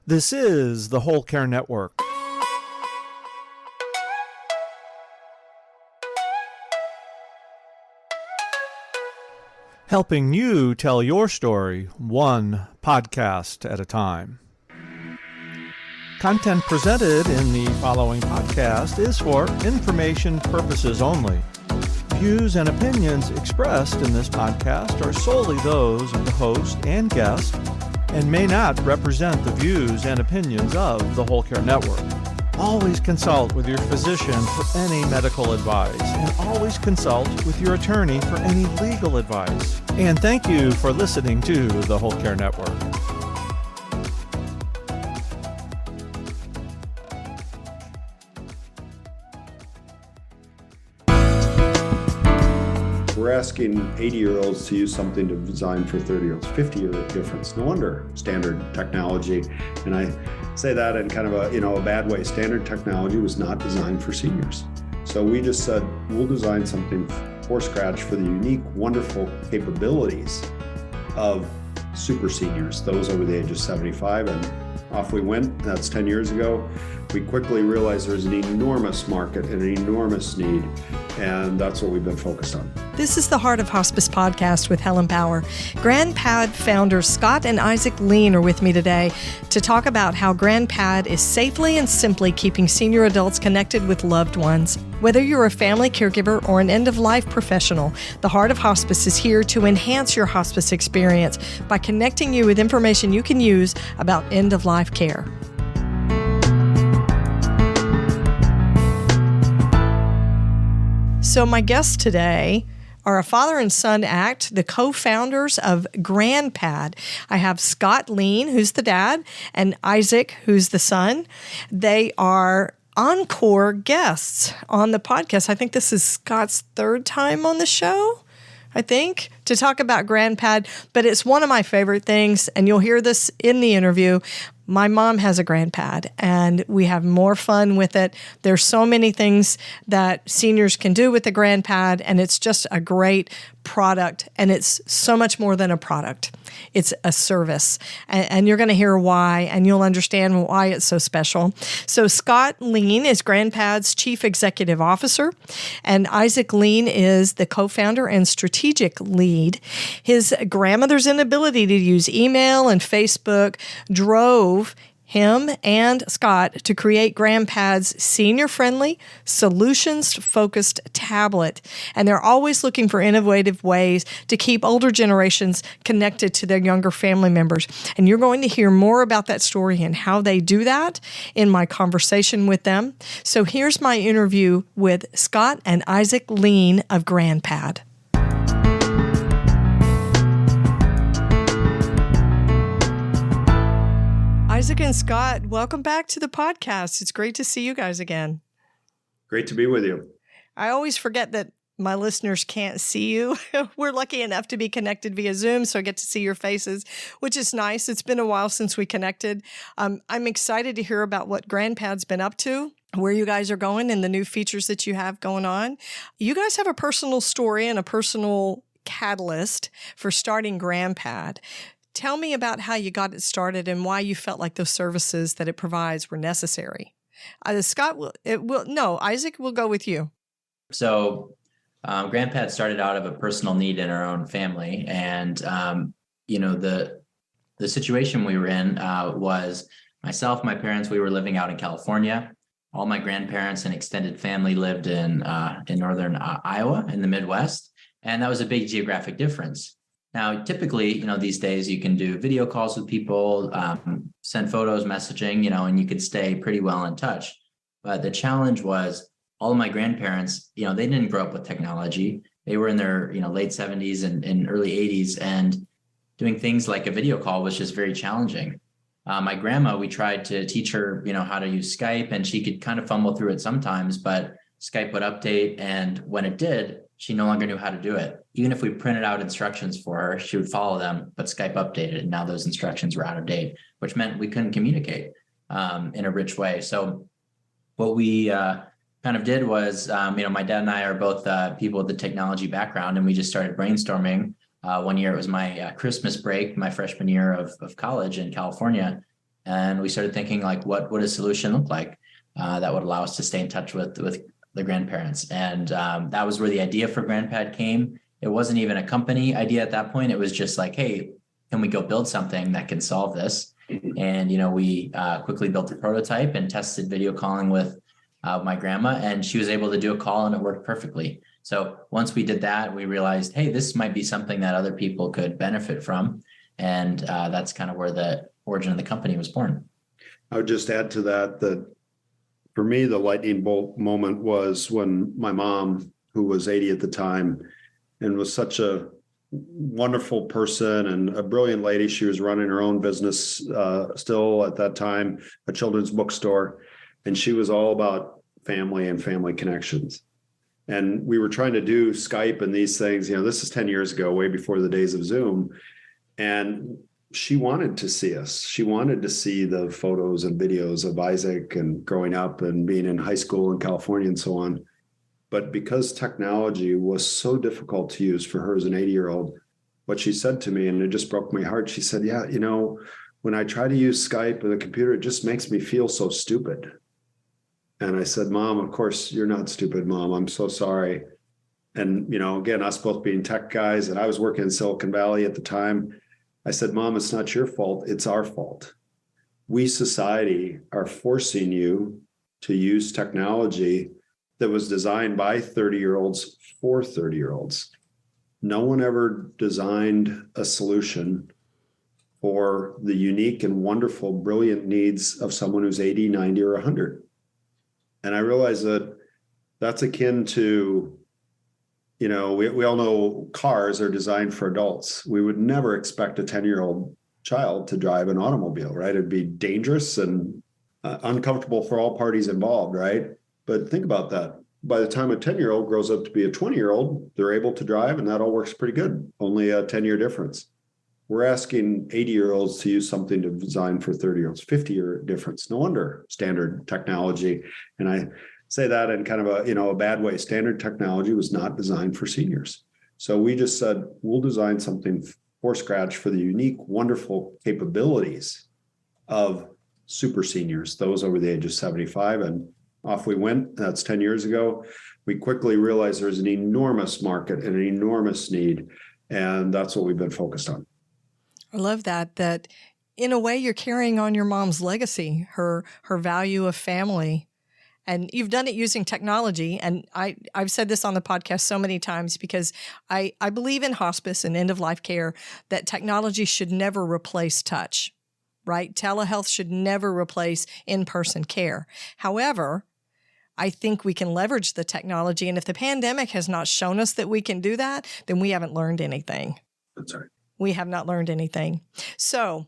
This is the Whole Care Network. Helping you tell your story one podcast at a time. Content presented in the following podcast is for information purposes only. Views and opinions expressed in this podcast are solely those of the host and guest and may not represent the views and opinions of the Whole Care Network. Always consult with your physician for any medical advice, and always consult with your attorney for any legal advice. And thank you for listening to the Whole Care Network. We're asking 80-year-olds to use something designed for 30-year-olds, 50-year difference. No wonder standard technology, and I say that in kind of a bad way. Standard technology was not designed for seniors. So we just said, we'll design something for scratch for the unique, wonderful capabilities of super seniors, those over the age of 75, and off we went. That's 10 years ago. We quickly realized there's an enormous market and an enormous need, and that's what we've been focused on. This is the Heart of Hospice podcast with Helen Power. GrandPad founders Scott and Isaac Lean are with me today to talk about how GrandPad is safely and simply keeping senior adults connected with loved ones. Whether you're a family caregiver or an end-of-life professional, the Heart of Hospice is here to enhance your hospice experience by connecting you with information you can use about end-of-life care. So my guests today are a father and son act, the co-founders of GrandPad. I have Scott Lean, who's the dad, and Isaac, who's the son. They are encore guests on the podcast. I think this is Scott's third time on the show, to talk about GrandPad, but it's one of my favorite things, and you'll hear this in the interview. My mom has a GrandPad, and we have more fun with it. There's so many things that seniors can do with the GrandPad, and it's just a great product, and it's so much more than a product. It's a service, and you're going to hear why, and you'll understand why it's so special. So Scott Lean is GrandPad's Chief Executive Officer, and Isaac Lean is the co-founder and strategic lead. His grandmother's inability to use email and Facebook drove him and Scott to create GrandPad's senior-friendly, solutions-focused tablet. And they're always looking for innovative ways to keep older generations connected to their younger family members. And you're going to hear more about that story and how they do that in my conversation with them. So here's my interview with Scott and Isaac Lean of GrandPad. Isaac and Scott, welcome back to the podcast. It's great to see you guys again. Great to be with you. I always forget that my listeners can't see you. We're lucky enough to be connected via Zoom, so I get to see your faces, which is nice. It's been a while since we connected. I'm excited to hear about what GrandPad's been up to, where you guys are going, and the new features that you have going on. You guys have a personal story and a personal catalyst for starting GrandPad. Tell me about how you got it started and why you felt like those services that it provides were necessary. Isaac, we'll go with you. So GrandPad started out of a personal need in our own family. And, the situation we were in was myself, my parents, we were living out in California. All my grandparents and extended family lived in northern Iowa in the Midwest. And that was a big geographic difference. Now, typically, these days you can do video calls with people, send photos, messaging, and you could stay pretty well in touch. But the challenge was all of my grandparents, they didn't grow up with technology. They were in their, late 70s and early 80s, and doing things like a video call was just very challenging. My grandma, we tried to teach her, how to use Skype, and she could kind of fumble through it sometimes, but Skype would update. And when it did, she no longer knew how to do it. Even if we printed out instructions for her, she would follow them, but Skype updated, and now those instructions were out of date, which meant we couldn't communicate in a rich way. So what we kind of did was, my dad and I are both people with the technology background, and we just started brainstorming. One year it was my Christmas break, my freshman year of college in California. And we started thinking like, what would a solution look like that would allow us to stay in touch with the grandparents? And that was where the idea for GrandPad came. It wasn't even a company idea at that point. It was just like, hey, can we go build something that can solve this? And, we quickly built a prototype and tested video calling with my grandma, and she was able to do a call and it worked perfectly. So once we did that, we realized, hey, this might be something that other people could benefit from. And that's kind of where the origin of the company was born. I would just add to that for me, the lightning bolt moment was when my mom, who was 80 at the time and was such a wonderful person and a brilliant lady. She was running her own business still at that time, a children's bookstore. And she was all about family and family connections. And we were trying to do Skype and these things. This is 10 years ago, way before the days of Zoom. And she wanted to see us. She wanted to see the photos and videos of Isaac and growing up and being in high school in California and so on. But because technology was so difficult to use for her as an 80-year-old, what she said to me, and it just broke my heart, she said, yeah, when I try to use Skype or the computer, it just makes me feel so stupid. And I said, Mom, of course, you're not stupid, Mom. I'm so sorry. And, again, us both being tech guys, and I was working in Silicon Valley at the time. I said, Mom, it's not your fault. It's our fault. We, society, are forcing you to use technology that was designed by 30-year-olds for 30-year-olds. No one ever designed a solution for the unique and wonderful, brilliant needs of someone who's 80, 90, or 100. And I realize that that's akin to, we all know cars are designed for adults. We would never expect a 10-year-old child to drive an automobile, right? It'd be dangerous and uncomfortable for all parties involved, right? But think about that. By the time a 10-year-old grows up to be a 20-year-old, they're able to drive, and that all works pretty good. Only a 10-year difference. We're asking 80-year-olds to use something to design for 30-year-olds, 50-year difference. No wonder standard technology. And I say that in kind of a bad way. Standard technology was not designed for seniors. So we just said, we'll design something for scratch for the unique, wonderful capabilities of super seniors, those over the age of 75. And off we went. That's 10 years ago. We quickly realized there's an enormous market and an enormous need. And that's what we've been focused on. I love that in a way you're carrying on your mom's legacy, her value of family. And you've done it using technology. And I've said this on the podcast so many times because I believe in hospice and end-of-life care that technology should never replace touch, right? Telehealth should never replace in-person care. However, I think we can leverage the technology. And if the pandemic has not shown us that we can do that, then we haven't learned anything. That's right. We have not learned anything. So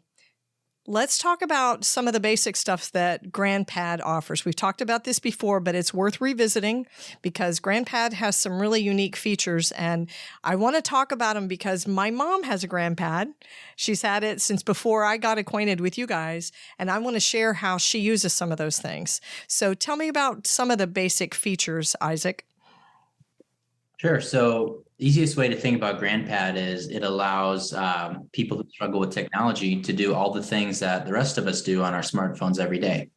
let's talk about some of the basic stuff that GrandPad offers. We've talked about this before, but it's worth revisiting because GrandPad has some really unique features. And I want to talk about them because my mom has a GrandPad. She's had it since before I got acquainted with you guys. And I want to share how she uses some of those things. So tell me about some of the basic features, Isaac. Sure. So the easiest way to think about GrandPad is it allows people who struggle with technology to do all the things that the rest of us do on our smartphones every day.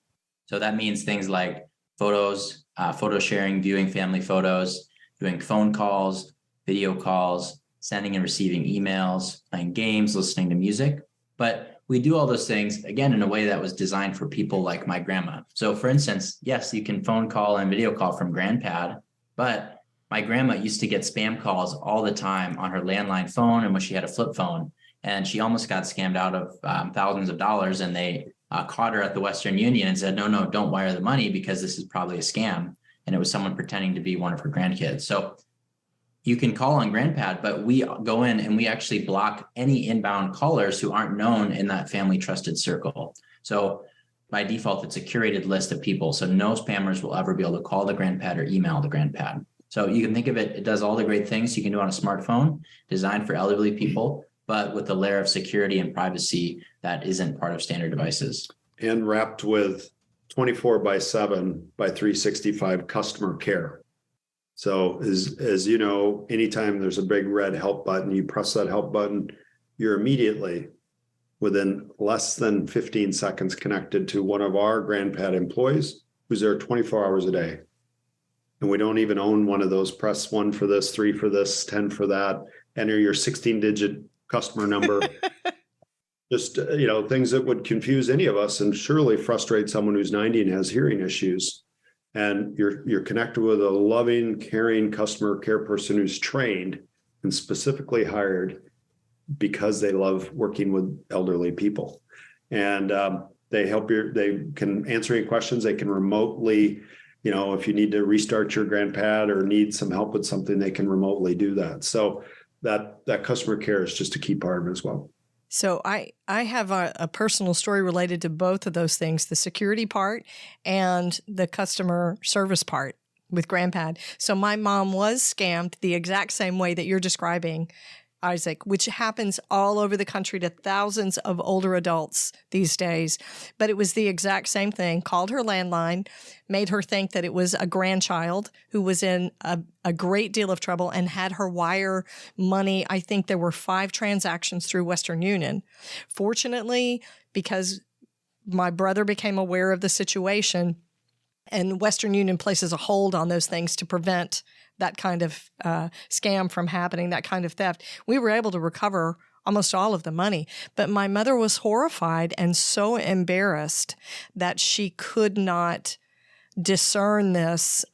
So that means things like photos, photo sharing, viewing family photos, doing phone calls, video calls, sending and receiving emails, playing games, listening to music. But we do all those things, again, in a way that was designed for people like my grandma. So for instance, yes, you can phone call and video call from GrandPad, but my grandma used to get spam calls all the time on her landline phone and when she had a flip phone. And she almost got scammed out of thousands of dollars. And they caught her at the Western Union and said, no, don't wire the money because this is probably a scam. And it was someone pretending to be one of her grandkids. So you can call on GrandPad, but we go in and we actually block any inbound callers who aren't known in that family trusted circle. So by default, it's a curated list of people. So no spammers will ever be able to call the GrandPad or email the GrandPad. So you can think of it does all the great things you can do on a smartphone, designed for elderly people, but with a layer of security and privacy that isn't part of standard devices. And wrapped with 24/7 by 365 customer care. So as you know, anytime there's a big red help button, you press that help button, you're immediately within less than 15 seconds connected to one of our GrandPad employees who's there 24 hours a day. And we don't even own one of those press 1 for this, 3 for this, 10 for that, enter your 16-digit customer number. Just, things that would confuse any of us and surely frustrate someone who's 90 and has hearing issues. And you're connected with a loving, caring customer care person who's trained and specifically hired because they love working with elderly people. And they can answer any questions. They can remotely, if you need to restart your GrandPad or need some help with something, they can remotely do that. So that customer care is just a key part of it as well. So I have a personal story related to both of those things, the security part and the customer service part with GrandPad. So my mom was scammed the exact same way that you're describing, Isaac, which happens all over the country to thousands of older adults these days. But it was the exact same thing. Called her landline, made her think that it was a grandchild who was in a great deal of trouble and had her wire money. I think there were 5 transactions through Western Union. Fortunately, because my brother became aware of the situation, and Western Union places a hold on those things to prevent that kind of scam from happening, that kind of theft. We were able to recover almost all of the money. But my mother was horrified and so embarrassed that she could not discern this.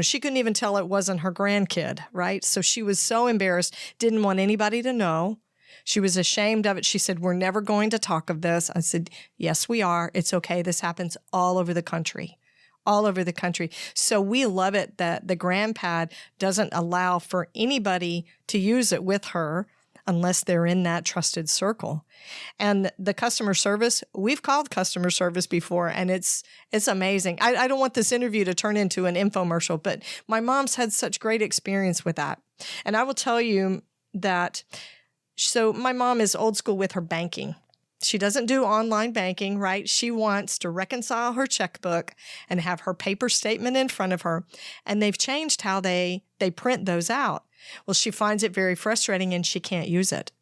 She couldn't even tell it wasn't her grandkid, right? So she was so embarrassed, didn't want anybody to know. She was ashamed of it. She said, "We're never going to talk of this." I said, "Yes, we are. It's okay. This happens all over the country. All over the country." So we love it that the GrandPad doesn't allow for anybody to use it with her unless they're in that trusted circle. And the customer service, we've called customer service before, and it's amazing. I don't want this interview to turn into an infomercial, but my mom's had such great experience with that. And I will tell you that, so my mom is old school with her banking. She doesn't do online banking, right? She wants to reconcile her checkbook and have her paper statement in front of her. And they've changed how they print those out. Well, she finds it very frustrating and she can't use it.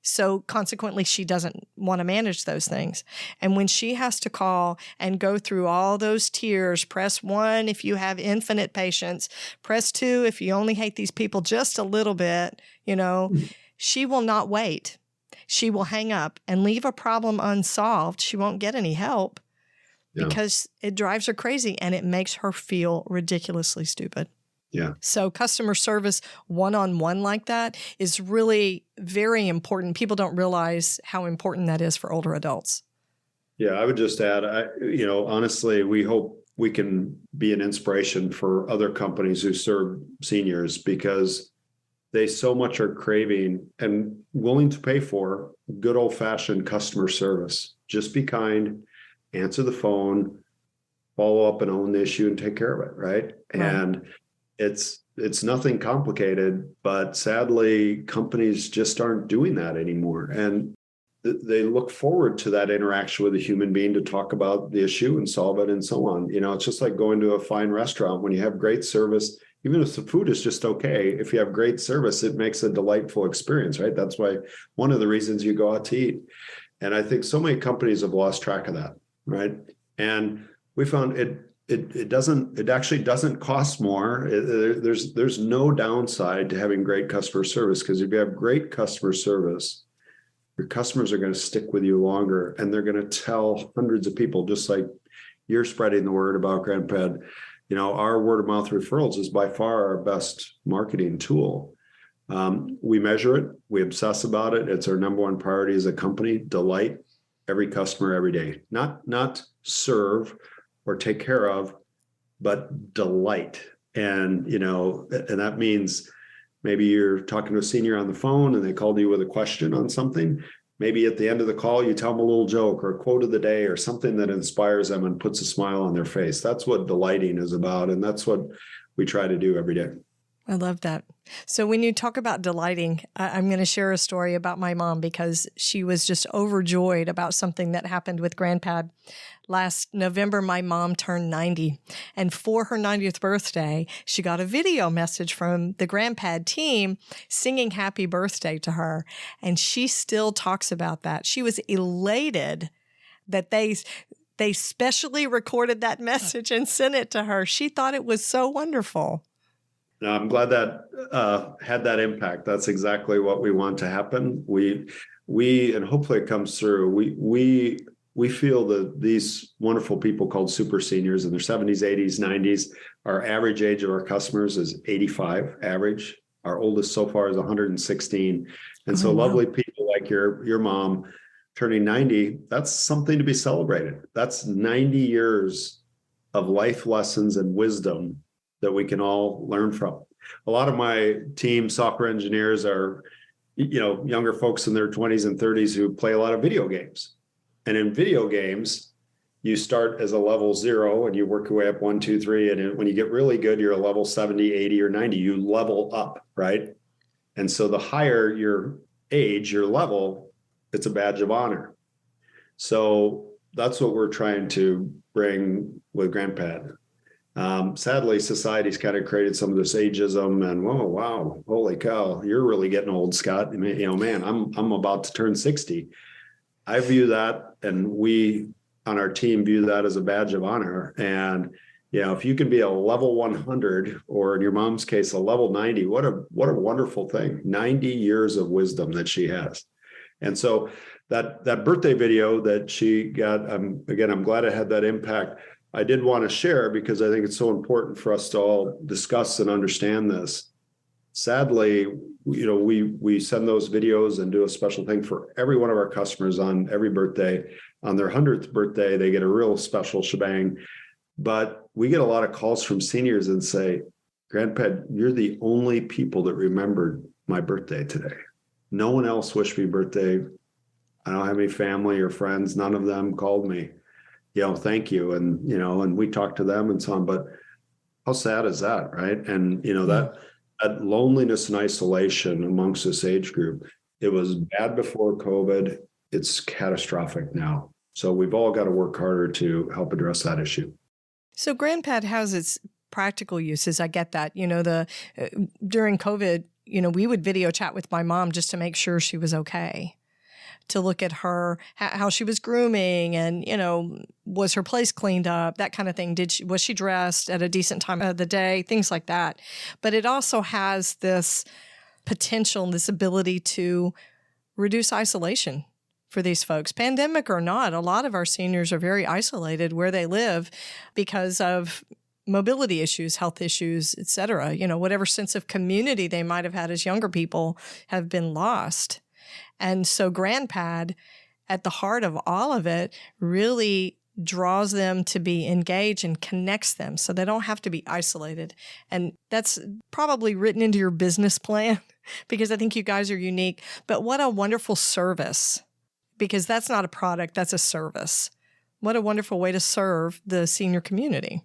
So consequently, she doesn't want to manage those things. And when she has to call and go through all those tiers, press 1 if you have infinite patience, press 2 if you only hate these people just a little bit, she will not wait. She will hang up and leave a problem unsolved. She won't get any help because it drives her crazy and it makes her feel ridiculously stupid. Yeah. So customer service one-on-one like that is really very important. People don't realize how important that is for older adults. Yeah, I would just add, honestly, we hope we can be an inspiration for other companies who serve seniors because they so much are craving and willing to pay for good old-fashioned customer service. Just be kind, answer the phone, follow up and own the issue and take care of it, right? And it's nothing complicated, but sadly, companies just aren't doing that anymore. And they look forward to that interaction with a human being to talk about the issue and solve it and so on. It's just like going to a fine restaurant. When you have great service, even if the food is just okay, if you have great service, it makes a delightful experience, right? That's why one of the reasons you go out to eat. And I think so many companies have lost track of that, right? And we found it actually doesn't cost more. There's no downside to having great customer service, because if you have great customer service, your customers are going to stick with you longer, and they're going to tell hundreds of people, just like you're spreading the word about GrandPad. Our word of mouth referrals is by far our best marketing tool. We measure it, we obsess about it. It's our number one priority as a company. Delight every customer every day, not serve or take care of, but delight. And that means maybe you're talking to a senior on the phone and they called you with a question on something. Maybe at the end of the call, you tell them a little joke or a quote of the day or something that inspires them and puts a smile on their face. That's what delighting is about. And that's what we try to do every day. I love that. So when you talk about delighting, I'm going to share a story about my mom because she was just overjoyed about something that happened with GrandPad. Last November, my mom turned 90, and for her 90th birthday, she got a video message from the GrandPad team singing happy birthday to her. And she still talks about that. She was elated that they specially recorded that message and sent it to her. She thought it was so wonderful. No, I'm glad that had that impact. That's exactly what we want to happen. We and hopefully it comes through. We feel that these wonderful people called super seniors in their 70s, 80s, 90s, our average age of our customers is 85 average. Our oldest so far is 116. And so lovely people like your mom turning 90, that's something to be celebrated. That's 90 years of life lessons and wisdom that we can all learn from. A lot of my team software engineers are, younger folks in their 20s and 30s who play a lot of video games. And in video games, you start as a level 0 and you work your way up 1, 2, 3. And when you get really good, you're a level 70, 80, or 90. You level up, right? And so the higher your age, your level, it's a badge of honor. So that's what we're trying to bring with GrandPad. Sadly, society's kind of created some of this ageism and, whoa, wow, holy cow, you're really getting old, Scott. I mean, man, I'm about to turn 60. I view that, and we on our team view that as a badge of honor. And, if you can be a level 100, or in your mom's case, a level 90, what a wonderful thing. 90 years of wisdom that she has. And so that birthday video that she got, again, I'm glad it had that impact. I did want to share because I think it's so important for us to all discuss and understand this. Sadly, we send those videos and do a special thing for every one of our customers on every birthday. On their 100th birthday, they get a real special shebang. But we get a lot of calls from seniors and say, GrandPad, you're the only people that remembered my birthday today. No one else wished me birthday. I don't have any family or friends. None of them called me. Thank you. And, and we talk to them and so on, but how sad is that? Right. And, that loneliness and isolation amongst this age group, it was bad before COVID. It's catastrophic now. So we've all got to work harder to help address that issue. So GrandPad has its practical uses. I get that, during COVID, we would video chat with my mom just to make sure she was okay. To look at her, how she was grooming and, was her place cleaned up, that kind of thing. Was she dressed at a decent time of the day, things like that. But it also has this potential, this ability to reduce isolation for these folks. Pandemic or not, a lot of our seniors are very isolated where they live because of mobility issues, health issues, et cetera. Whatever sense of community they might have had as younger people have been lost. And so GrandPad, at the heart of all of it, really draws them to be engaged and connects them so they don't have to be isolated. And that's probably written into your business plan because I think you guys are unique. But what a wonderful service, because that's not a product, that's a service. What a wonderful way to serve the senior community.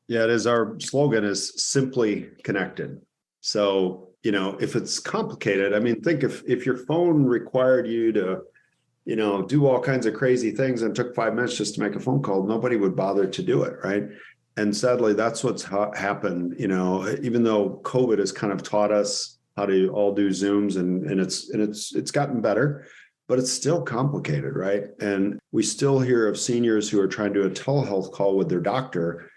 Yeah, it is. Our slogan is simply connected. So, if it's complicated, think if your phone required you to, do all kinds of crazy things and took 5 minutes just to make a phone call, nobody would bother to do it, right? And sadly, that's what's happened. Even though COVID has kind of taught us how to all do Zooms, and it's gotten better, but it's still complicated, right? And we still hear of seniors who are trying to do a telehealth call with their doctor,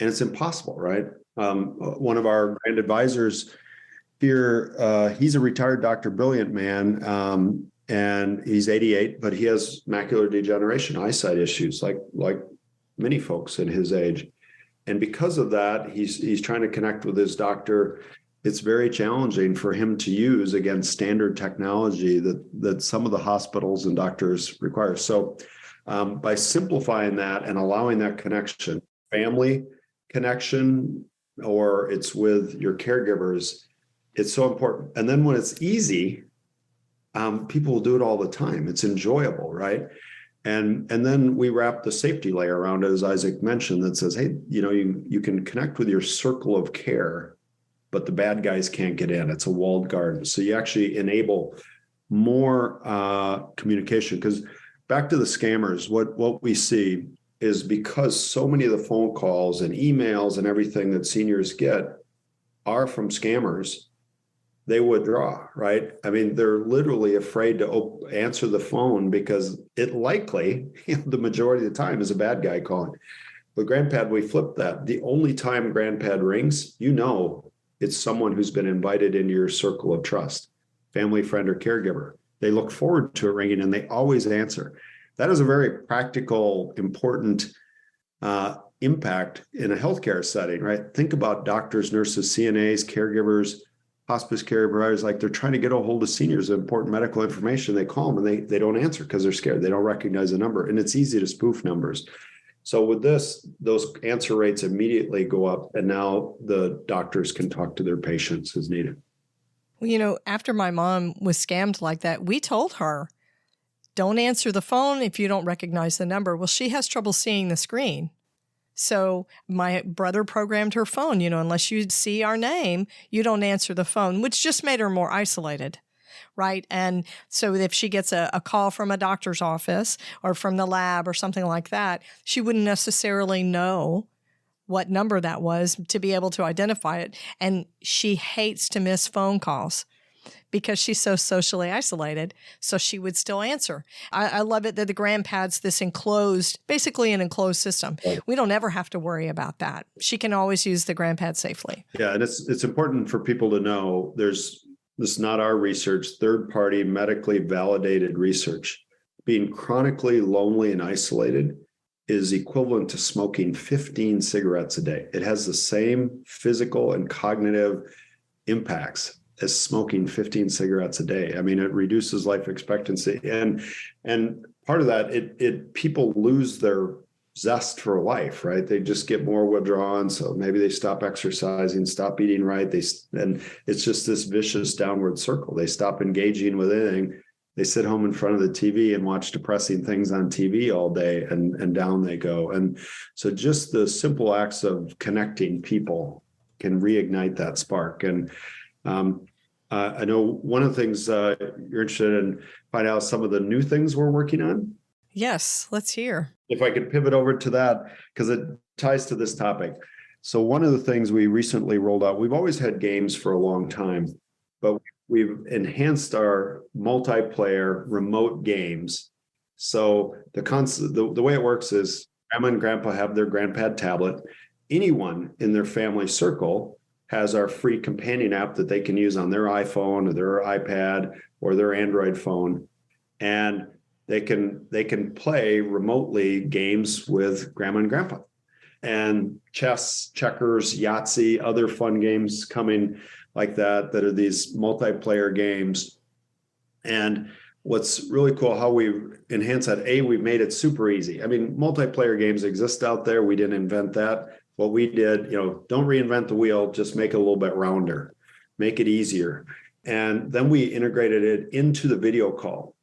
and it's impossible, right? One of our grand advisors here, he's a retired doctor, brilliant man, and he's 88, but he has macular degeneration, eyesight issues, like many folks in his age. And because of that, he's trying to connect with his doctor. It's very challenging for him to use, again, standard technology that some of the hospitals and doctors require. So by simplifying that and allowing that connection, family connection, or it's with your caregivers, it's so important. And then when it's easy, people will do it all the time. It's enjoyable, right? And then we wrap the safety layer around it, as Isaac mentioned, that says, hey, you can connect with your circle of care but the bad guys can't get in. It's a walled garden. So you actually enable more communication. Because back to the scammers, what we see is because so many of the phone calls and emails and everything that seniors get are from scammers, they withdraw, right? I mean, they're literally afraid to answer the phone because it likely, the majority of the time, is a bad guy calling. With GrandPad, we flip that. The only time GrandPad rings, it's someone who's been invited into your circle of trust, family, friend, or caregiver. They look forward to it ringing and they always answer. That is a very practical, important impact in a healthcare setting, right? Think about doctors, nurses, CNAs, caregivers, hospice care providers, like they're trying to get a hold of seniors, important medical information. They call them and they don't answer because they're scared. They don't recognize the number, and it's easy to spoof numbers. So with this, those answer rates immediately go up, and now the doctors can talk to their patients as needed. Well, after my mom was scammed like that, we told her, don't answer the phone if you don't recognize the number. Well, she has trouble seeing the screen. So my brother programmed her phone, unless you see our name, you don't answer the phone, which just made her more isolated, right? And so if she gets a call from a doctor's office or from the lab or something like that, she wouldn't necessarily know what number that was to be able to identify it. And she hates to miss phone calls because she's so socially isolated. So she would still answer. I love it that the GrandPad's basically an enclosed system. Right. We don't ever have to worry about that. She can always use the GrandPad safely. Yeah, and it's important for people to know this is not our research, third-party medically validated research. Being chronically lonely and isolated is equivalent to smoking 15 cigarettes a day. It has the same physical and cognitive impacts as smoking 15 cigarettes a day. I mean, it reduces life expectancy. And part of that, people lose their zest for life, right? They just get more withdrawn. So maybe they stop exercising, stop eating right. And it's just this vicious downward circle. They stop engaging with anything. They sit home in front of the TV and watch depressing things on TV all day, and down they go. And so just the simple acts of connecting people can reignite that spark. And I know one of the things you're interested in, find out some of the new things we're working on. Yes, let's hear. If I could pivot over to that, because it ties to this topic. So one of the things we recently rolled out, we've always had games for a long time, but we've enhanced our multiplayer remote games. So the way it works is Grandma and Grandpa have their GrandPad tablet. Anyone in their family circle has our free companion app that they can use on their iPhone or their iPad or their Android phone. And they can play remotely games with Grandma and Grandpa. And chess, checkers, Yahtzee, other fun games coming like that are these multiplayer games. And what's really cool, how we enhance that, we've made it super easy. I mean, multiplayer games exist out there. We didn't invent that. What we did, don't reinvent the wheel, just make it a little bit rounder, make it easier. And then we integrated it into the video call.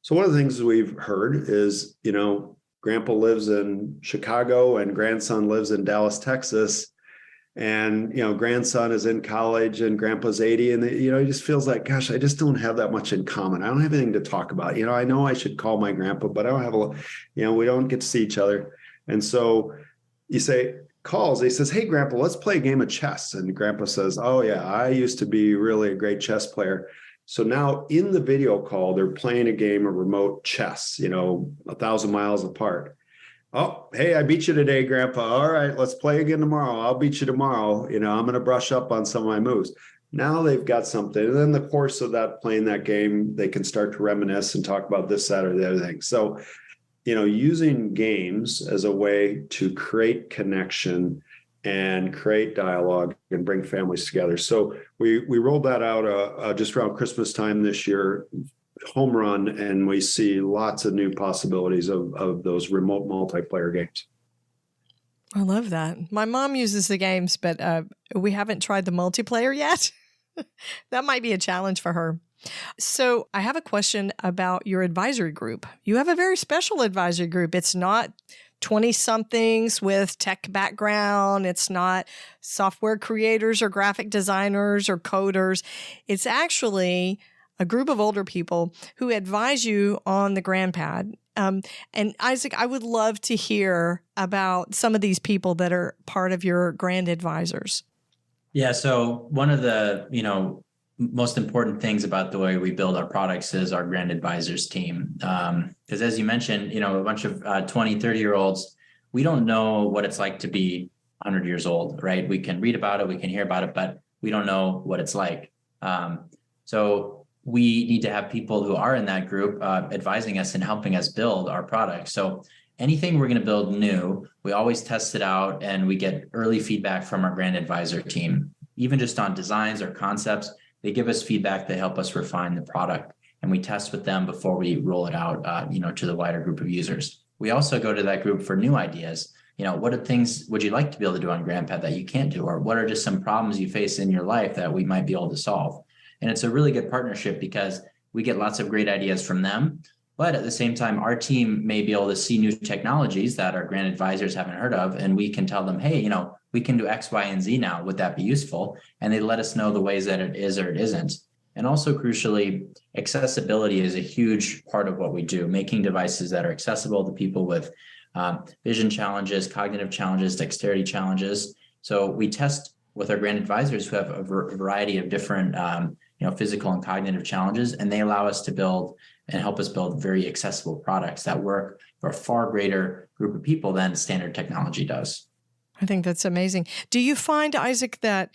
So one of the things we've heard is, Grandpa lives in Chicago and grandson lives in Dallas, Texas. And, grandson is in college and Grandpa's 80. And, he just feels like, gosh, I just don't have that much in common. I don't have anything to talk about. I know I should call my grandpa, but I don't have we don't get to see each other. And so you say, he says, hey, Grandpa, let's play a game of chess. And Grandpa says, oh, yeah, I used to be really a great chess player. So now in the video call, they're playing a game of remote chess, 1,000 miles apart. Oh, hey, I beat you today, Grandpa. All right, let's play again tomorrow. I'll beat you tomorrow. I'm going to brush up on some of my moves. Now they've got something. And then in the course of that, playing that game, they can start to reminisce and talk about this, that, or the other thing. So, using games as a way to create connection and create dialogue and bring families together. So we rolled that out just around Christmas time this year, home run, and we see lots of new possibilities of those remote multiplayer games. I love that. My mom uses the games, but we haven't tried the multiplayer yet. That might be a challenge for her. So I have a question about your advisory group. You have a very special advisory group. It's not 20-somethings with tech background. It's not software creators or graphic designers or coders. It's actually a group of older people who advise you on the GrandPad. And Isaac, I would love to hear about some of these people that are part of your Grand Advisors. Yeah. So one of the, most important things about the way we build our products is our Grand Advisors team. Because as you mentioned, a bunch of 20, 30-year-olds, we don't know what it's like to be 100 years old, right? We can read about it, we can hear about it, but we don't know what it's like. So we need to have people who are in that group advising us and helping us build our products. So anything we're going to build new, we always test it out and we get early feedback from our Grand Advisor team, even just on designs or concepts. They give us feedback. They help us refine the product, and we test with them before we roll it out, to the wider group of users. We also go to that group for new ideas. What are things would you like to be able to do on GrandPad that you can't do, or what are just some problems you face in your life that we might be able to solve? And it's a really good partnership because we get lots of great ideas from them. But at the same time, our team may be able to see new technologies that our Grand Advisors haven't heard of, and we can tell them, hey, we can do X, Y, and Z now. Would that be useful? And they let us know the ways that it is or it isn't. And also, crucially, accessibility is a huge part of what we do, making devices that are accessible to people with vision challenges, cognitive challenges, dexterity challenges. So we test with our Grand Advisors who have a variety of different physical and cognitive challenges, and they allow us to build and help us build very accessible products that work for a far greater group of people than standard technology does. I think that's amazing. Do you find, Isaac, that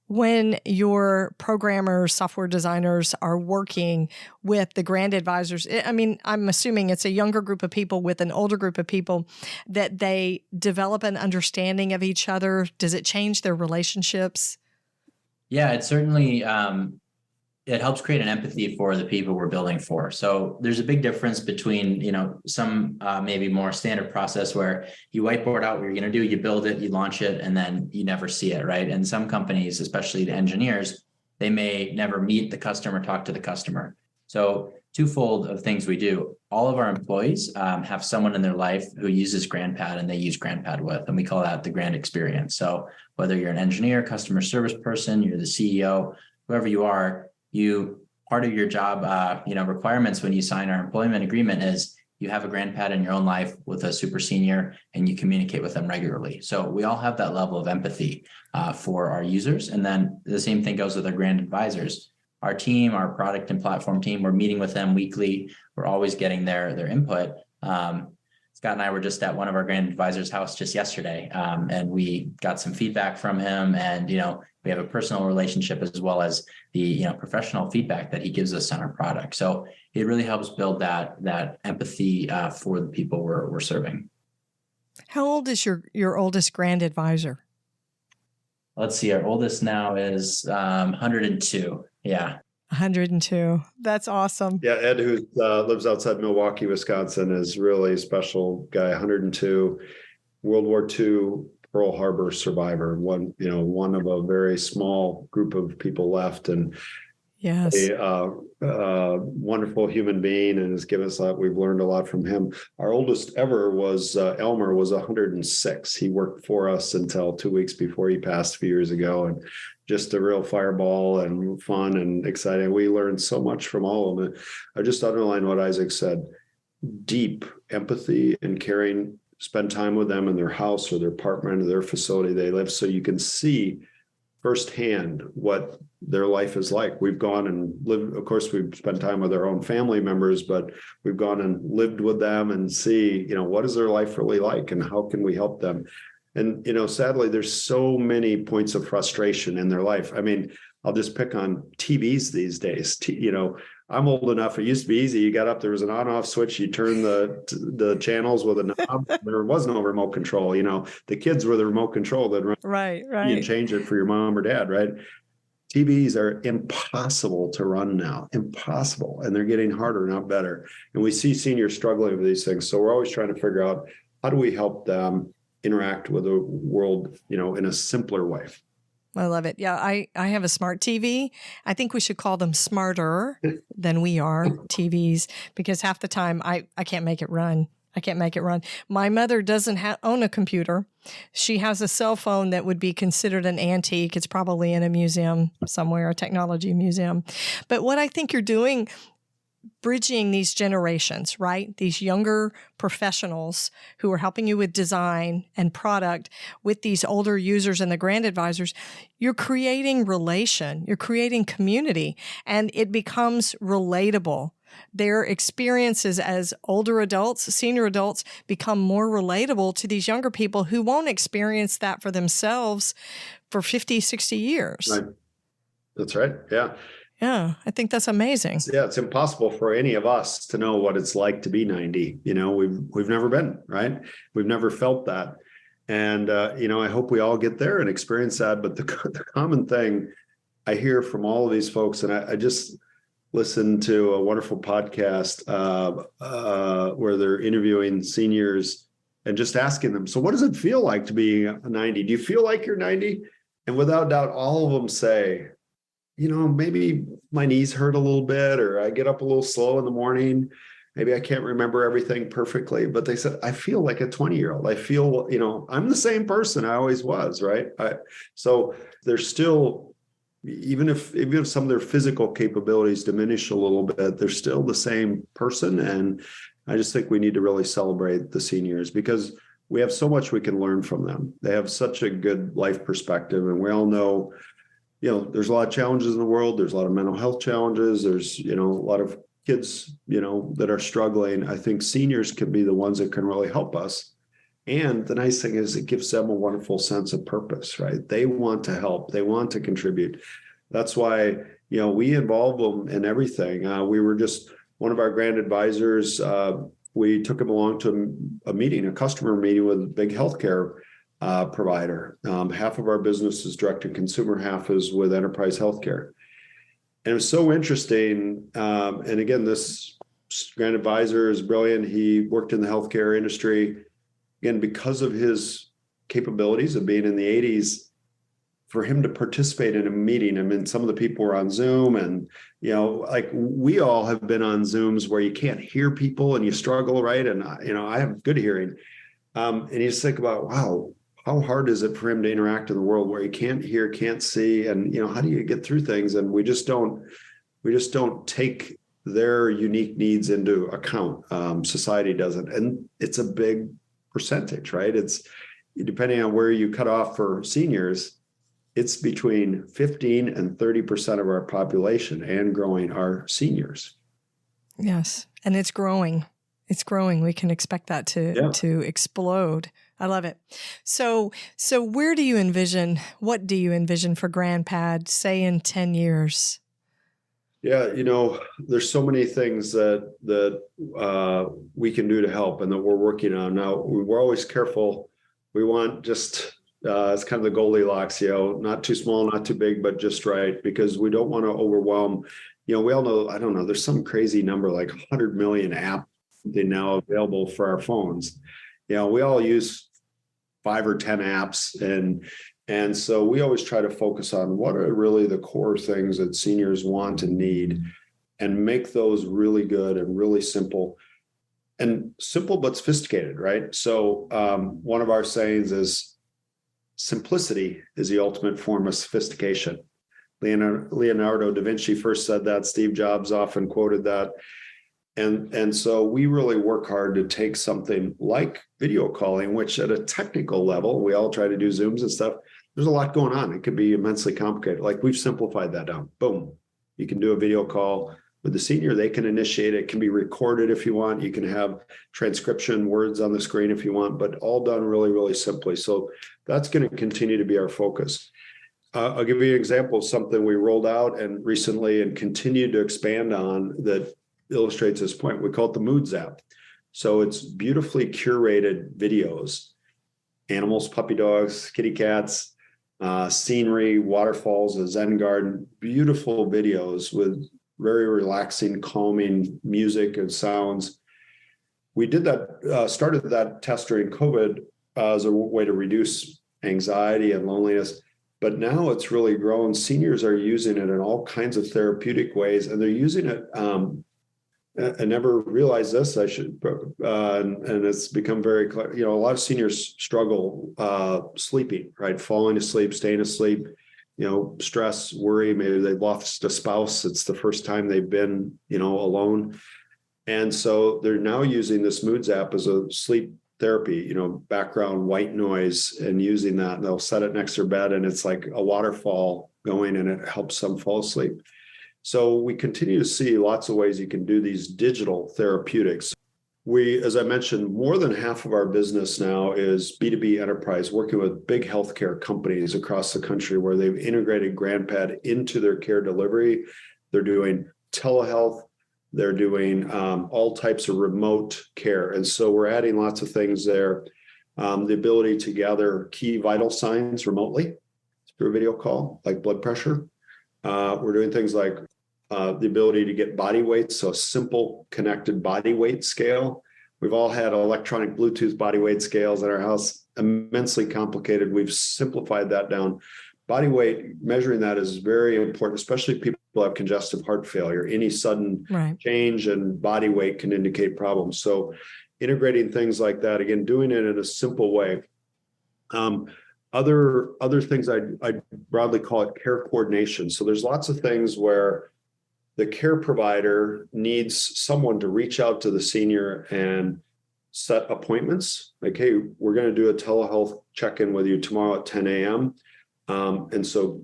when your programmers, software designers are working with the Grand Advisors, I'm assuming it's a younger group of people with an older group of people, that they develop an understanding of each other? Does it change their relationships? Yeah, it certainly it helps create an empathy for the people we're building for. So there's a big difference between, some maybe more standard process where you whiteboard out what you're going to do, you build it, you launch it, and then you never see it, right? And some companies, especially the engineers, they may never meet the customer, talk to the customer. So twofold of things we do. All of our employees have someone in their life who uses GrandPad and they use GrandPad with, and we call that the Grand Experience. So whether you're an engineer, customer service person, you're the CEO, whoever you are, part of your job, requirements when you sign our employment agreement is you have a GrandPad in your own life with a super senior and you communicate with them regularly. So we all have that level of empathy for our users. And then the same thing goes with our Grand Advisors. Our team, our product and platform team, we're meeting with them weekly. We're always getting their input. Scott and I were just at one of our Grand Advisors' house just yesterday, and we got some feedback from him. And we have a personal relationship as well as the professional feedback that he gives us on our product. So it really helps build that empathy for the people we're serving. How old is your oldest Grand Advisor? Let's see. Our oldest now is 102. Yeah. 102. That's awesome. Yeah, Ed, who lives outside Milwaukee, Wisconsin, is really a special guy. 102, World War II, Pearl Harbor survivor. One of a very small group of people left, and yes, a wonderful human being, and has given us a lot. We've learned a lot from him. Our oldest ever was Elmer, was 106. He worked for us until 2 weeks before he passed a few years ago, and just a real fireball and fun and exciting. We learned so much from all of them. I just underline what Isaac said: deep empathy and caring. Spend time with them in their house or their apartment or their facility they live, so you can see firsthand what their life is like. We've gone and lived, of course, we've spent time with our own family members, but we've gone and lived with them and see, what is their life really like and how can we help them? And, sadly, there's so many points of frustration in their life. I mean, I'll just pick on TVs these days. I'm old enough. It used to be easy. You got up, there was an on-off switch. You turn the channels with a knob. There was no remote control. The kids were the remote control that run right, and change it for your mom or dad, right? TVs are impossible to run now, impossible. And they're getting harder, not better. And we see seniors struggling with these things. So we're always trying to figure out, how do we help them interact with the world, in a simpler way? I love it. Yeah, I have a smart TV. I think we should call them smarter than we are TVs, because half the time I can't make it run. I can't make it run. My mother doesn't own a computer. She has a cell phone that would be considered an antique. It's probably in a museum somewhere, a technology museum. But what I think you're doing, bridging these generations, right? These younger professionals who are helping you with design and product with these older users and the grand advisors, you're creating relation, you're creating community, and it becomes relatable. Their experiences as older adults, senior adults, become more relatable to these younger people who won't experience that for themselves for 50, 60 years. Right. That's right. Yeah. Yeah, I think that's amazing. It's impossible for any of us to know what it's like to be 90. We've never been, right? We've never felt that. And, I hope we all get there and experience that. But the common thing I hear from all of these folks, and I just listened to a wonderful podcast where they're interviewing seniors and just asking them, so what does it feel like to be 90? Do you feel like you're 90? And without doubt, all of them say, maybe my knees hurt a little bit, or I get up a little slow in the morning. Maybe I can't remember everything perfectly, but they said, I feel like a 20-year-old. I feel, I'm the same person I always was, right? So there's still, even if some of their physical capabilities diminish a little bit, they're still the same person. And I just think we need to really celebrate the seniors because we have so much we can learn from them. They have such a good life perspective. And we all know, there's a lot of challenges in the world. There's a lot of mental health challenges. There's, a lot of kids, that are struggling. I think seniors can be the ones that can really help us. And the nice thing is it gives them a wonderful sense of purpose, right? They want to help. They want to contribute. That's why, we involve them in everything. We were just one of our grand advisors. We took him along to a customer meeting with a big healthcare provider. Half of our business is direct to consumer, half is with enterprise healthcare. And it was so interesting. And again, this grand advisor is brilliant. He worked in the healthcare industry. Again, because of his capabilities of being in the 80s, for him to participate in a meeting, I mean, some of the people were on Zoom and, like we all have been on Zooms where you can't hear people and you struggle, right? And, I have good hearing. And you just think about, wow, how hard is it for him to interact in the world where he can't hear, can't see, and how do you get through things? And we just don't take their unique needs into account. Society doesn't, and it's a big percentage, right? It's depending on where you cut off for seniors, it's between 15 and 30% of our population and growing are seniors. Yes, and it's growing. It's growing. We can expect that to explode. I love it. So what do you envision for GrandPad, say in 10 years? Yeah, there's so many things that we can do to help and that we're working on. Now, we're always careful. We want just, it's kind of the Goldilocks, not too small, not too big, but just right, because we don't want to overwhelm. We all know, I don't know, there's some crazy number, like 100 million apps now available for our phones. We all use 5 or 10 apps. And so we always try to focus on what are really the core things that seniors want and need and make those really good and really simple but sophisticated, right? So one of our sayings is simplicity is the ultimate form of sophistication. Leonardo da Vinci first said that. Steve Jobs often quoted that. And so we really work hard to take something like video calling, which at a technical level, we all try to do Zooms and stuff. There's a lot going on. It can be immensely complicated. Like we've simplified that down. Boom. You can do a video call with the senior. They can initiate it. It can be recorded if you want. You can have transcription words on the screen if you want, but all done really, really simply. So that's going to continue to be our focus. I'll give you an example of something we rolled out and recently and continue to expand on that illustrates this point. We call it the Moods app. So it's beautifully curated videos, animals, puppy dogs, kitty cats, scenery, waterfalls, a Zen garden, beautiful videos with very relaxing, calming music and sounds. We did that, started that test during COVID as a way to reduce anxiety and loneliness. But now it's really grown. Seniors are using it in all kinds of therapeutic ways, and they're using it I never realized this. I should, and it's become very clear. A lot of seniors struggle sleeping, right? Falling asleep, staying asleep. Stress, worry. Maybe they've lost a spouse. It's the first time they've been, alone, and so they're now using this Moods app as a sleep therapy. Background white noise, and using that. And they'll set it next to their bed, and it's like a waterfall going, and it helps them fall asleep. So we continue to see lots of ways you can do these digital therapeutics. We, as I mentioned, more than half of our business now is B2B enterprise, working with big healthcare companies across the country where they've integrated GrandPad into their care delivery. They're doing telehealth. They're doing all types of remote care. And so we're adding lots of things there. The ability to gather key vital signs remotely through a video call, like blood pressure. We're doing things like the ability to get body weight, so a simple connected body weight scale. We've all had electronic Bluetooth body weight scales in our house, immensely complicated. We've simplified that down. Body weight, measuring that is very important, especially if people have congestive heart failure. Any sudden change in body weight can indicate problems. So integrating things like that, again, doing it in a simple way. Other things I broadly call it care coordination. So there's lots of things where the care provider needs someone to reach out to the senior and set appointments. Like, hey, we're going to do a telehealth check-in with you tomorrow at 10 a.m. And so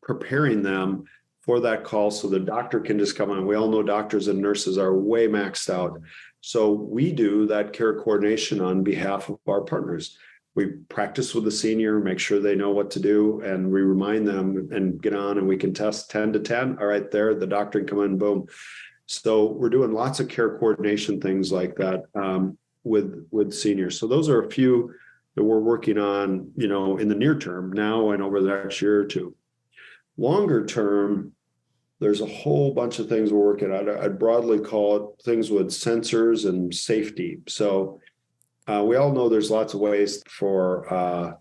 preparing them for that call so the doctor can just come on. We all know doctors and nurses are way maxed out. So we do that care coordination on behalf of our partners. We practice with the senior, make sure they know what to do, and we remind them and get on, and we can test 10 to 10. All right, there, the doctor can come in, boom. So we're doing lots of care coordination things like that with seniors. So those are a few that we're working on, in the near term now and over the next year or two. Longer term, there's a whole bunch of things we're working on. I'd broadly call it things with sensors and safety. So we all know there's lots of ways for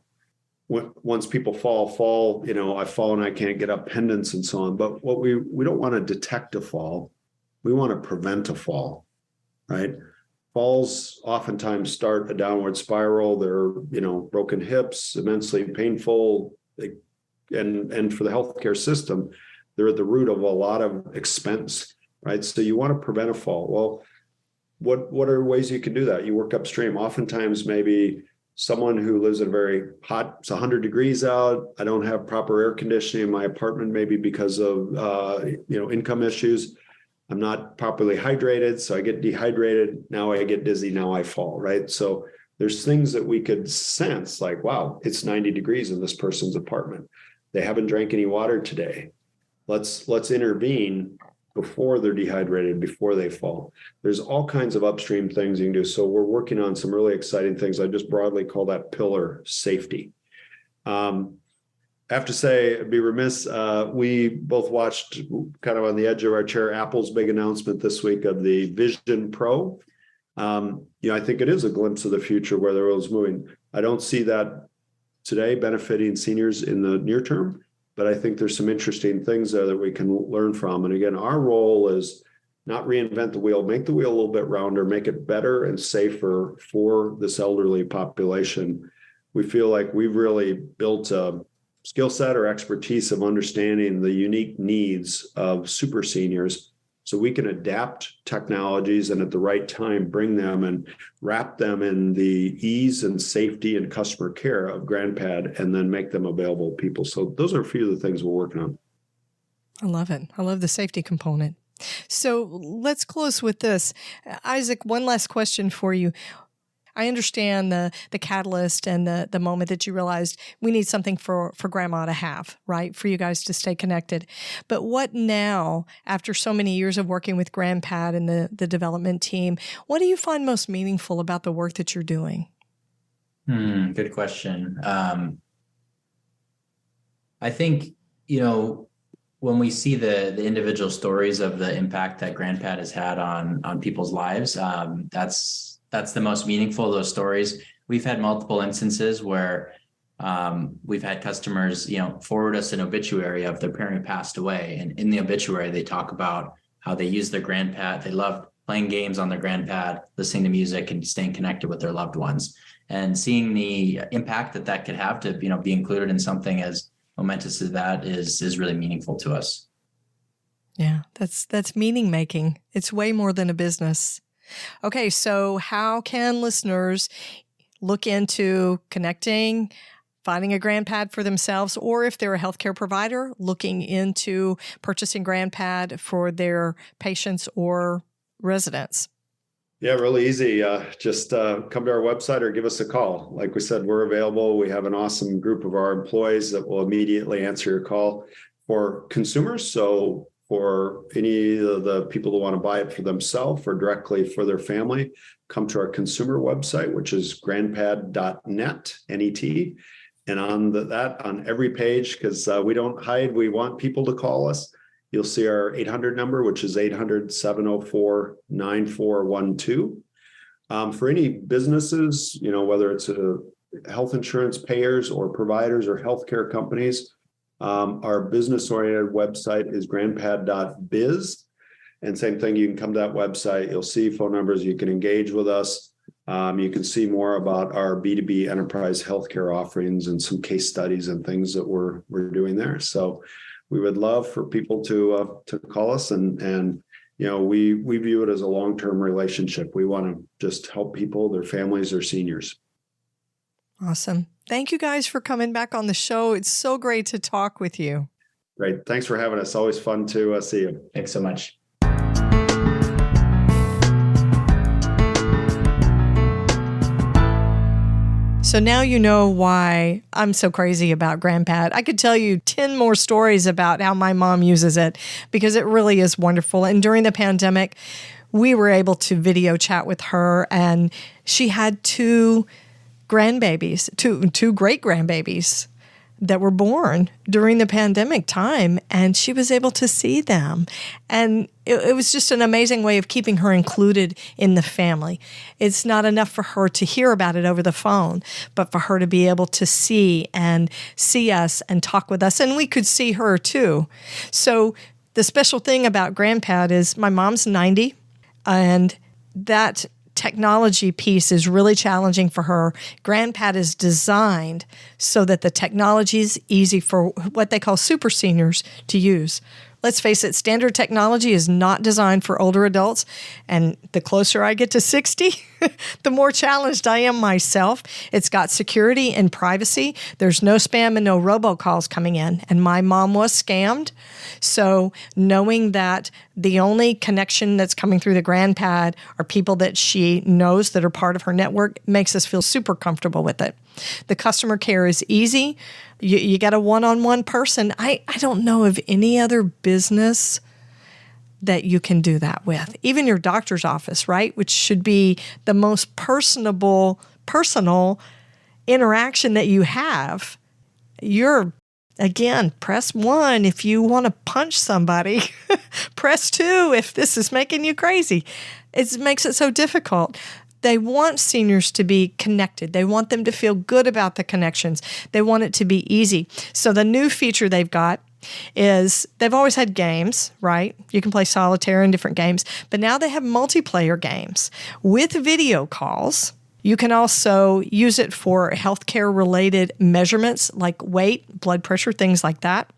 once people fall, I fall and I can't get up, pendants and so on. But what we don't want to detect a fall. We want to prevent a fall, right? Falls oftentimes start a downward spiral. They're, broken hips, immensely painful. And for the healthcare system, they're at the root of a lot of expense, right? So you want to prevent a fall. Well, what are ways you can do that? You work upstream. Oftentimes, maybe someone who lives in very hot, it's 100 degrees out. I don't have proper air conditioning in my apartment, maybe because of income issues. I'm not properly hydrated, so I get dehydrated. Now I get dizzy. Now I fall, right? So there's things that we could sense, like, wow, it's 90 degrees in this person's apartment. They haven't drank any water today. Let's intervene before they're dehydrated, before they fall. There's all kinds of upstream things you can do. So we're working on some really exciting things. I just broadly call that pillar safety. I have to say, I'd be remiss. We both watched, kind of on the edge of our chair, Apple's big announcement this week of the Vision Pro. I think it is a glimpse of the future where the world's moving. I don't see that today benefiting seniors in the near term, but I think there's some interesting things there that we can learn from. And again, our role is not reinvent the wheel, make the wheel a little bit rounder, make it better and safer for this elderly population. We feel like we've really built a skill set or expertise of understanding the unique needs of super seniors, so we can adapt technologies and at the right time bring them and wrap them in the ease and safety and customer care of GrandPad, and then make them available to people. So those are a few of the things we're working on. I love it. I love the safety component. So let's close with this. Isaac, one last question for you. I understand the catalyst and the moment that you realized we need something for grandma to have, right? For you guys to stay connected. But what now, after so many years of working with GrandPad and the development team, what do you find most meaningful about the work that you're doing? Good question. I think, when we see the individual stories of the impact that GrandPad has had on people's lives, that's the most meaningful of those stories. We've had multiple instances where we've had customers, forward us an obituary of their parent passed away. And in the obituary, they talk about how they use their GrandPad. They love playing games on their GrandPad, listening to music, and staying connected with their loved ones. And seeing the impact that could have to, be included in something as momentous as that is really meaningful to us. Yeah, that's meaning making. It's way more than a business. Okay, so how can listeners look into connecting, finding a GrandPad for themselves, or if they're a healthcare provider, looking into purchasing GrandPad for their patients or residents? Yeah, really easy. Just come to our website or give us a call. Like we said, we're available. We have an awesome group of our employees that will immediately answer your call. For consumers, so for any of the people who want to buy it for themselves or directly for their family, come to our consumer website, which is grandpad.net, N-E-T. And on every page, because we don't hide, we want people to call us. You'll see our 800 number, which is 800-704-9412. For any businesses, whether it's health insurance payers or providers or healthcare companies, our business-oriented website is grandpad.biz. And same thing, you can come to that website. You'll see phone numbers. You can engage with us. You can see more about our B2B enterprise healthcare offerings and some case studies and things that we're doing there. So we would love for people to call us, and we view it as a long-term relationship. We want to just help people, their families, their seniors. Awesome. Thank you guys for coming back on the show. It's so great to talk with you. Great. Thanks for having us. Always fun to see you. Thanks so much. So now you know why I'm so crazy about GrandPad. I could tell you 10 more stories about how my mom uses it because it really is wonderful. And during the pandemic, we were able to video chat with her, and she had two great grandbabies that were born during the pandemic time, and she was able to see them. And it was just an amazing way of keeping her included in the family. It's not enough for her to hear about it over the phone, but for her to be able to see us and talk with us, and we could see her too. So the special thing about GrandPad is my mom's 90, and that technology piece is really challenging for her. GrandPad is designed so that the technology is easy for what they call super seniors to use. Let's face it, standard technology is not designed for older adults. And the closer I get to 60, the more challenged I am myself. It's got security and privacy. There's no spam and no robocalls coming in. And my mom was scammed. So knowing that the only connection that's coming through the GrandPad are people that she knows that are part of her network makes us feel super comfortable with it. The customer care is easy. You get a one-on-one person. I don't know of any other business that you can do that with. Even your doctor's office, right? Which should be the most personal interaction that you have. Again, press 1 if you want to punch somebody. Press 2 if this is making you crazy. It makes it so difficult. They want seniors to be connected. They want them to feel good about the connections. They want it to be easy. So the new feature they've got is they've always had games, right? You can play solitaire and different games, but now they have multiplayer games with video calls. You can also use it for healthcare-related measurements like weight, blood pressure, things like that.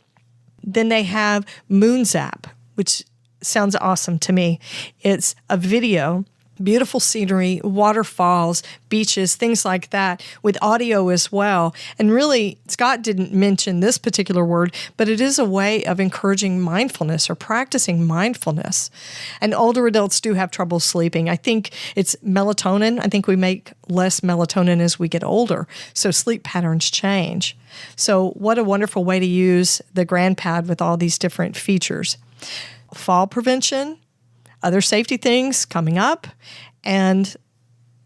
Then they have MoonZap, which sounds awesome to me. It's a video, beautiful scenery, waterfalls, beaches, things like that, with audio as well. And really, Scott didn't mention this particular word, but it is a way of encouraging mindfulness or practicing mindfulness. And older adults do have trouble sleeping. I think it's melatonin. I think we make less melatonin as we get older, so sleep patterns change. So what a wonderful way to use the GrandPad with all these different features. Fall prevention, other safety things coming up, and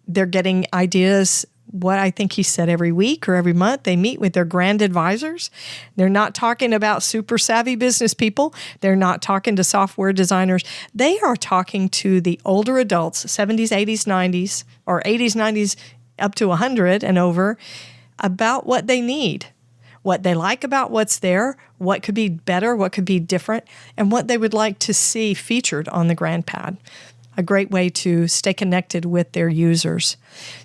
they're getting ideas. What I think he said every week or every month, they meet with their grand advisors. They're not talking about super savvy business people. They're not talking to software designers. They are talking to the older adults, 70s, 80s, 90s, or 80s, 90s, up to 100 and over, about what they need. what they like about what's there, what could be better, what could be different, and what they would like to see featured on the GrandPad. A great way to stay connected with their users.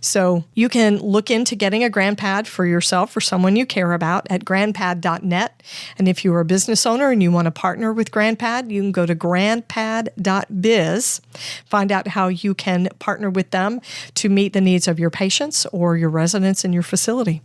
So you can look into getting a GrandPad for yourself or someone you care about at grandpad.net. And if you're a business owner and you want to partner with GrandPad, you can go to grandpad.biz, find out how you can partner with them to meet the needs of your patients or your residents in your facility.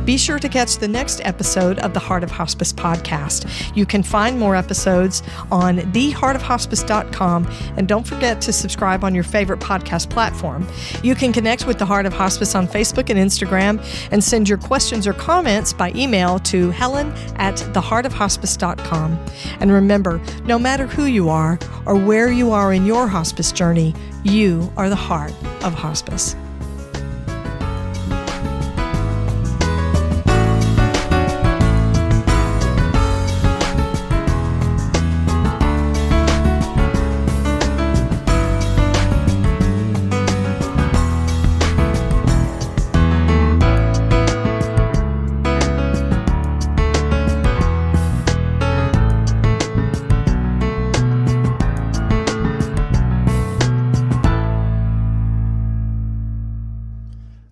Be sure to catch the next episode of the Heart of Hospice podcast. You can find more episodes on theheartofhospice.com, and don't forget to subscribe on your favorite podcast platform. You can connect with the Heart of Hospice on Facebook and Instagram and send your questions or comments by email to helen@theheartofhospice.com. And remember, no matter who you are or where you are in your hospice journey, you are the heart of hospice.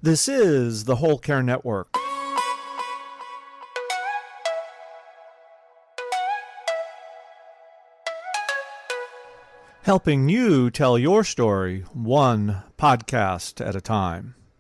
This is the Whole Care Network. Helping you tell your story one podcast at a time.